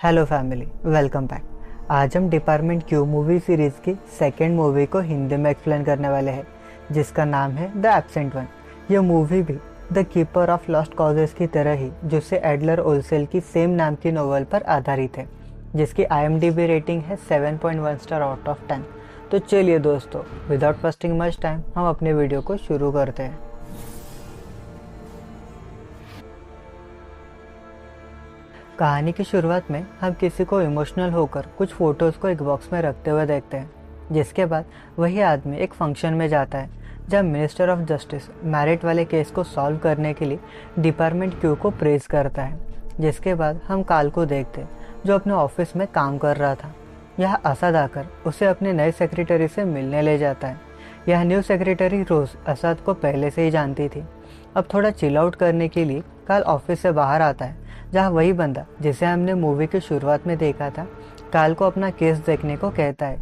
Hello family, welcome back. आज हम department Q movie series की सेकेंड मूवी को हिंदी में एक्सप्लेन करने वाले हैं, जिसका नाम है द एब्सेंट वन। यह मूवी भी the keeper of lost causes की तरह ही जिससे एडलर ओल्सेल की सेम नाम की नोवेल पर आधारित है, जिसकी IMDb रेटिंग है 7.1 स्टार आउट ऑफ 10। तो चलिए दोस्तों, विदाउट वेस्टिंग मच टाइम हम अपने वीडियो को शुरू करते हैं। कहानी की शुरुआत में हम किसी को इमोशनल होकर कुछ फोटोज़ को एक बॉक्स में रखते हुए देखते हैं, जिसके बाद वही आदमी एक फंक्शन में जाता है जब मिनिस्टर ऑफ जस्टिस मैरिट वाले केस को सॉल्व करने के लिए डिपार्टमेंट क्यू को प्रेज करता है। जिसके बाद हम काल को देखते हैं जो अपने ऑफिस में काम कर रहा था। यह असद आकर उसे अपने नए सेक्रेटरी से मिलने ले जाता है। यह न्यू सेक्रेटरी रोज़ असद को पहले से ही जानती थी। अब थोड़ा चिल आउट करने के लिए काल ऑफिस से बाहर आता है, जहाँ वही बंदा जिसे हमने मूवी की शुरुआत में देखा था काल को अपना केस देखने को कहता है।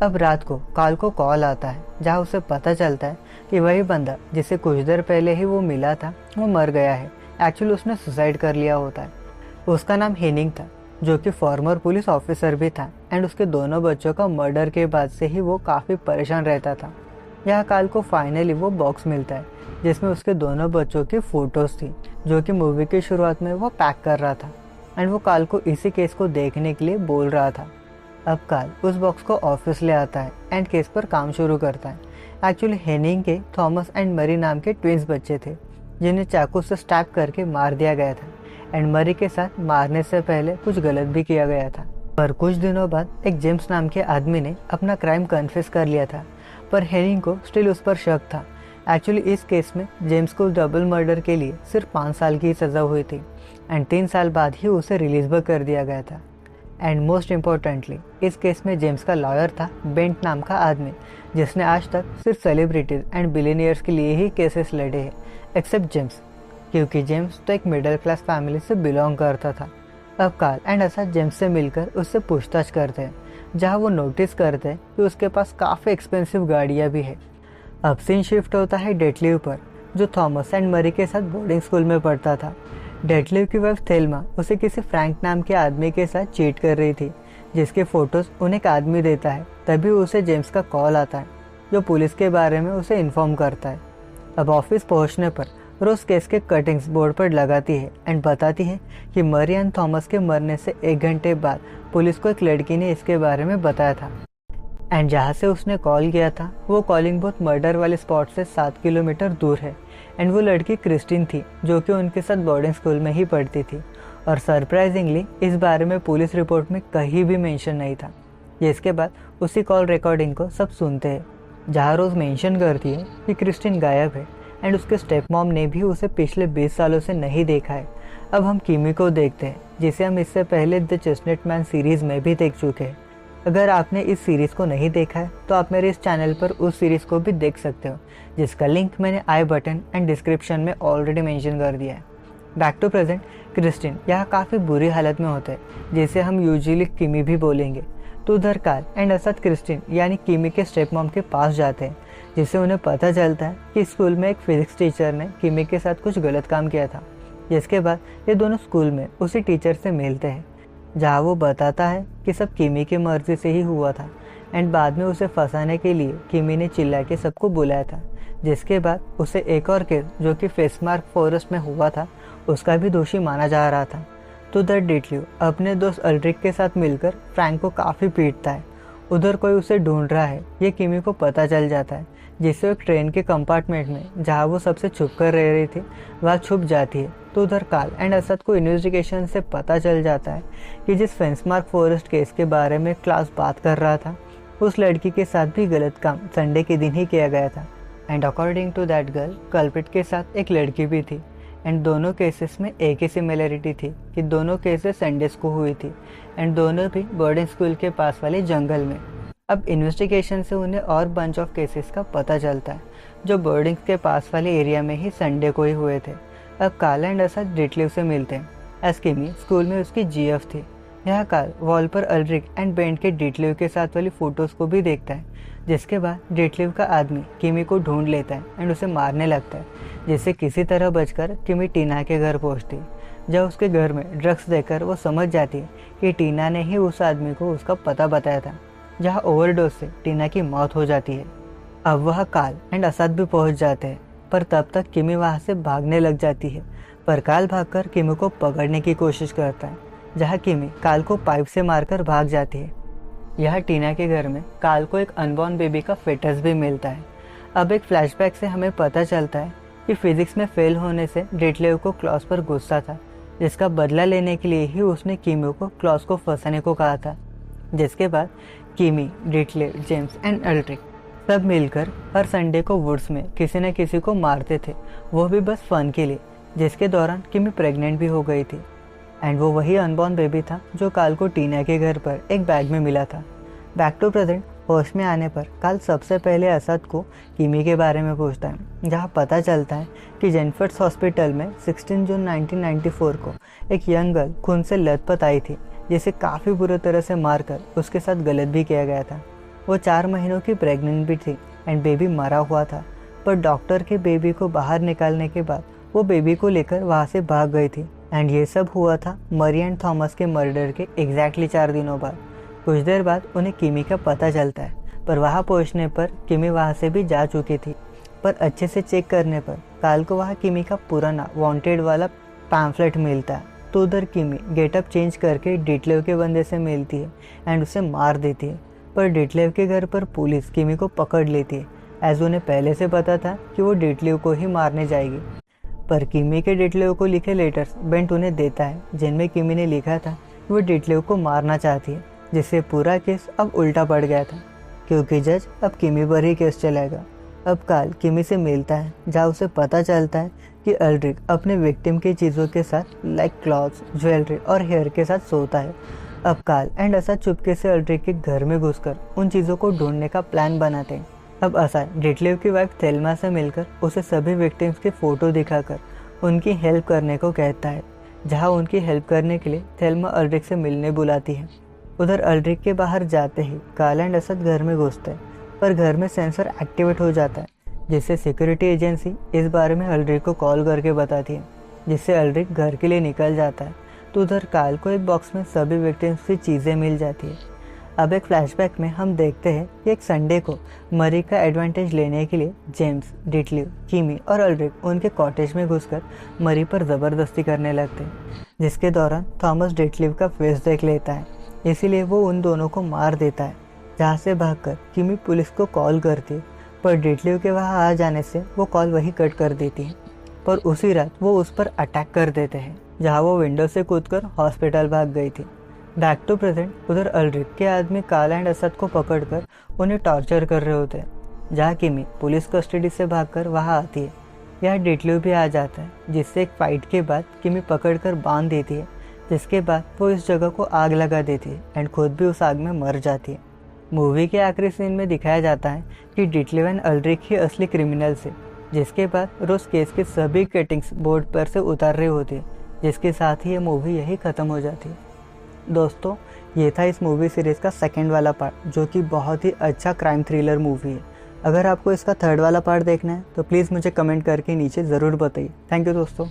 अब रात को काल को कॉल आता है, जहाँ उसे पता चलता है कि वही बंदा जिसे कुछ देर पहले ही वो मिला था वो मर गया है। एक्चुअली उसने सुसाइड कर लिया होता है। उसका नाम हेनिंग था, जो कि फॉर्मर पुलिस ऑफिसर भी था, एंड उसके दोनों बच्चों का मर्डर के बाद से ही वो काफ़ी परेशान रहता था। यहाँ काल को फाइनली वो बॉक्स मिलता है जिसमें उसके दोनों बच्चों की फ़ोटोज़ थी, जो कि मूवी की शुरुआत में वो पैक कर रहा था, एंड वो काल को इसी केस को देखने के लिए बोल रहा था। अब काल उस बॉक्स को ऑफिस ले आता है एंड केस पर काम शुरू करता है। एक्चुअली हेनिंग के थॉमस एंड मरी नाम के ट्विंस बच्चे थे, जिन्हें चाकू से स्टैब करके मार दिया गया था, एंड मरी के साथ मारने से पहले कुछ गलत भी किया गया था। पर कुछ दिनों बाद एक जेम्स नाम के आदमी ने अपना क्राइम कन्फेस कर लिया था, पर हेनिंग को स्टिल उस पर शक था। एक्चुअली इस केस में जेम्स को डबल मर्डर के लिए सिर्फ 5 साल की सज़ा हुई थी, एंड 3 साल बाद ही उसे रिलीज भी कर दिया गया था। एंड मोस्ट इम्पोर्टेंटली इस केस में जेम्स का लॉयर था बेंट नाम का आदमी, जिसने आज तक सिर्फ सेलिब्रिटीज़ एंड बिलियनियर्स के लिए ही केसेस लड़े हैं, एक्सेप्ट जेम्स, क्योंकि जेम्स तो एक मिडिल क्लास फैमिली से बिलोंग करता था। अब काल एंड असद जेम्स से मिलकर उससे पूछताछ करते हैं, जहाँ वो नोटिस करते हैं कि उसके पास काफ़ी एक्सपेंसिव गाड़ियाँ भी है। अब सीन शिफ्ट होता है डेटलीव पर, जो थॉमस एंड मरी के साथ बोर्डिंग स्कूल में पढ़ता था। डेटलीव की वाइफ थेल्मा उसे किसी फ्रैंक नाम के आदमी के साथ चीट कर रही थी, जिसके फ़ोटोज़ उन्हें एक आदमी देता है। तभी उसे जेम्स का कॉल आता है, जो पुलिस के बारे में उसे इन्फॉर्म करता है। अब ऑफिस पहुंचने पर रोज़ केस के कटिंग्स बोर्ड पर लगाती है एंड बताती है कि मरी एंड थॉमस के मरने से 1 घंटे बाद पुलिस को एक लड़की ने इसके बारे में बताया था, एंड जहाँ से उसने कॉल किया था वो कॉलिंग बूथ मर्डर वाले स्पॉट से 7 किलोमीटर दूर है, एंड वो लड़की क्रिस्टिन थी, जो कि उनके साथ बोर्डिंग स्कूल में ही पढ़ती थी। और सरप्राइजिंगली इस बारे में पुलिस रिपोर्ट में कहीं भी मेंशन नहीं था। जिसके बाद उसी कॉल रिकॉर्डिंग को सब सुनते हैं, जहाँ रोज़ मेंशन करती है कि क्रिस्टिन गायब है, एंड उसके स्टेप मॉम ने भी उसे पिछले 20 सालों से नहीं देखा है। अब हम किमी को देखते हैं, जिसे हम इससे पहले द चेस्टनट मैन सीरीज़ में भी देख चुके हैं। अगर आपने इस सीरीज़ को नहीं देखा है तो आप मेरे इस चैनल पर उस सीरीज़ को भी देख सकते हो, जिसका लिंक मैंने आई बटन एंड डिस्क्रिप्शन में ऑलरेडी मेंशन कर दिया है। बैक टू प्रेजेंट, क्रिस्टिन यहाँ काफ़ी बुरी हालत में होते हैं, जिसे हम यूजुअली किमी भी बोलेंगे। तो उधर काल एंड असद क्रिस्टिन यानी किमी के स्टेप मॉम के पास जाते हैं, जिससे उन्हें पता चलता है कि स्कूल में एक फिजिक्स टीचर ने किमी के साथ कुछ गलत काम किया था। जिसके बाद ये दोनों स्कूल में उसी टीचर से मिलते हैं, जहाँ वो बताता है कि सब किमी की मर्जी से ही हुआ था, एंड बाद में उसे फंसाने के लिए किमी ने चिल्ला के सबको बुलाया था। जिसके बाद उसे एक और केस जो कि फेसमार्क फॉरेस्ट में हुआ था उसका भी दोषी माना जा रहा था। तो द डेटलीव अपने दोस्त अल्ड्रिक के साथ मिलकर फ्रैंक को काफ़ी पीटता है। उधर कोई उसे ढूंढ रहा है ये किमी को पता चल जाता है, जिससे एक ट्रेन के कंपार्टमेंट में जहाँ वो सबसे छुप कर रह रही थी वह छुप जाती है। तो उधर काल एंड असद को इन्वेस्टिगेशन से पता चल जाता है कि जिस फेंसमार्क फॉरेस्ट केस के बारे में क्लास बात कर रहा था उस लड़की के साथ भी गलत काम संडे के दिन ही किया गया था, and according to that girl culprit के साथ एक लड़की भी थी। एंड दोनों केसेस में एक ही सिमिलरिटी थी कि दोनों केसेस संडेज को हुई थी, एंड दोनों भी बोर्डिंग स्कूल के पास वाले जंगल में। अब इन्वेस्टिगेशन से उन्हें और बंच ऑफ केसेस का पता चलता है, जो बोर्डिंग के पास वाले एरिया में ही संडे को ही हुए थे। अब काल एंड असद डेटलीव से मिलते हैं, एज किमी स्कूल में उसकी GF थी। यहाँ काल वॉल पर अल्ड्रिक एंड बेंट के डेटलीव के साथ वाली फ़ोटोज़ को भी देखता है। जिसके बाद डेटलीव का आदमी किमी को ढूंढ लेता है एंड उसे मारने लगता है, जिससे किसी तरह बचकर किमी टीना के घर पहुँचती। जब उसके घर में ड्रग्स देकर वो समझ जाती है कि टीना ने ही उस आदमी को उसका पता बताया था, जहाँ ओवरडोज से टीना की मौत हो जाती है। अब वह काल एंड असद भी पहुंच जाते हैं, पर तब तक किमी वहां से भागने लग जाती है। पर काल भागकर किमी को पकड़ने की कोशिश करता है, जहाँ किमी काल को पाइप से मारकर भाग जाती है। यह टीना के घर में काल को एक अनबॉर्न बेबी का फेटस भी मिलता है। अब एक फ्लैशबैक से हमें पता चलता है कि फिजिक्स में फेल होने से डिटलेव को क्लॉस पर गुस्सा था, जिसका बदला लेने के लिए ही उसने किमी को क्लॉस को फंसाने को कहा था। जिसके बाद किमी, डिटलेव, जेम्स एंड अल्ड्रिक सब मिलकर हर संडे को वुड्स में किसी न किसी को मारते थे, वो भी बस फन के लिए, जिसके दौरान किमी प्रेग्नेंट भी हो गई थी। एंड वो वही अनबॉर्न बेबी था जो काल को टीना के घर पर एक बैग में मिला था। बैक टू प्रेजेंट होश में आने पर काल सबसे पहले असद को किमी के बारे में पूछता है, जहाँ पता चलता है कि जेनफर्ड्स हॉस्पिटल में 16 जून 1994 को एक यंग गर्ल खून से लथपथ आई थी, जिसे काफ़ी बुरी तरह से मारकर उसके साथ गलत भी किया गया था। वो 4 महीनों की प्रेग्नेंट भी थी एंड बेबी मरा हुआ था, पर डॉक्टर के बेबी को बाहर निकालने के बाद वो बेबी को लेकर वहाँ से भाग गई थी। एंड ये सब हुआ था मरी एंड थॉमस के मर्डर के एग्जैक्टली 4 दिनों बाद। कुछ देर बाद उन्हें किमी का पता चलता है, पर वहाँ पहुँचने पर किमी वहाँ से भी जा चुकी थी। पर अच्छे से चेक करने पर काल को वहाँ किमी का पुराना वांटेड वाला पैम्फलेट मिलता है। तो उधर किमी गेटअप चेंज करके डिटलेव के बंदे से मिलती है एंड उसे मार देती है। पर डिटलेव के घर पर पुलिस किमी को पकड़ लेती है, एज उन्हें पहले से पता था कि वो डिटलेव को ही मारने जाएगी। पर किमी के डिटलेव को लिखे लेटर्स बेंट उन्हें देता है, जिनमें किमी ने लिखा था कि वो डिटलेव को मारना चाहती है, जिससे पूरा केस अब उल्टा पड़ गया था, क्योंकि जज अब किमी पर ही केस चलेगा। अब काल किमी से मिलता है, जहाँ उसे पता चलता है कि अल्ड्रिक अपने विक्टिम की चीज़ों के साथ लाइक क्लॉथ्स, ज्वेलरी और हेयर के साथ सोता है। अब काल एंड असद चुपके से अल्ड्रिक के घर में घुसकर उन चीज़ों को ढूंढने का प्लान बनाते हैं। अब असद डिटलेव की वाइफ थेल्मा से मिलकर उसे सभी विक्टिम्स की फ़ोटो दिखाकर उनकी हेल्प करने को कहता है, जहां उनकी हेल्प करने के लिए थेल्मा अल्ड्रिक से मिलने बुलाती है। उधर अल्ड्रिक के बाहर जाते ही काल एंड असद घर में घुसते हैं, पर घर में सेंसर एक्टिवेट हो जाता है, जिससे सिक्योरिटी एजेंसी इस बारे में अल्ड्रिक को कॉल करके बताती है, जिससे अल्ड्रिक घर के लिए निकल जाता है। तो उधर काल को एक बॉक्स में सभी विक्टिम्स की चीज़ें मिल जाती है। अब एक फ्लैशबैक में हम देखते हैं कि एक संडे को मरी का एडवांटेज लेने के लिए जेम्स, डिटलेव, किमी और अल्ड्रिक उनके कॉटेज में घुसकर मरी पर ज़बरदस्ती करने लगते हैं, जिसके दौरान थॉमस डिटलेव का फेस देख लेता है, इसीलिए वो उन दोनों को मार देता है। जहाँ से भागकर किमी पुलिस को कॉल करती है, पर डिटलेव के वहाँ आ जाने से वो कॉल वही कट कर देती है। पर उसी रात वो उस पर अटैक कर देते हैं, जहाँ वो विंडो से कूदकर हॉस्पिटल भाग गई थी। बैक टू प्रेजेंट उधर अल्ड्रिक के आदमी काल एंड असद को पकड़कर उन्हें टॉर्चर कर रहे होते हैं, जहाँ किमी पुलिस कस्टडी से भागकर वहाँ आती है। यह डिटलेव भी आ जाता है, जिससे एक फाइट के बाद किमी पकड़कर बांध देती है, जिसके बाद वो इस जगह को आग लगा देती है एंड खुद भी उस आग में मर जाती है। मूवी के आखिरी सीन में दिखाया जाता है कि डिटलेव एंड अल्ड्रिक ही असली क्रिमिनल्स है, जिसके बाद रोज केस के सभी कटिंग्स बोर्ड पर से उतार रहे होते हैं, जिसके साथ ही ये मूवी यही ख़त्म हो जाती है। दोस्तों, ये था इस मूवी सीरीज़ का सेकंड वाला पार्ट, जो कि बहुत ही अच्छा क्राइम थ्रिलर मूवी है। अगर आपको इसका थर्ड वाला पार्ट देखना है तो प्लीज़ मुझे कमेंट करके नीचे ज़रूर बताइए। थैंक यू दोस्तों।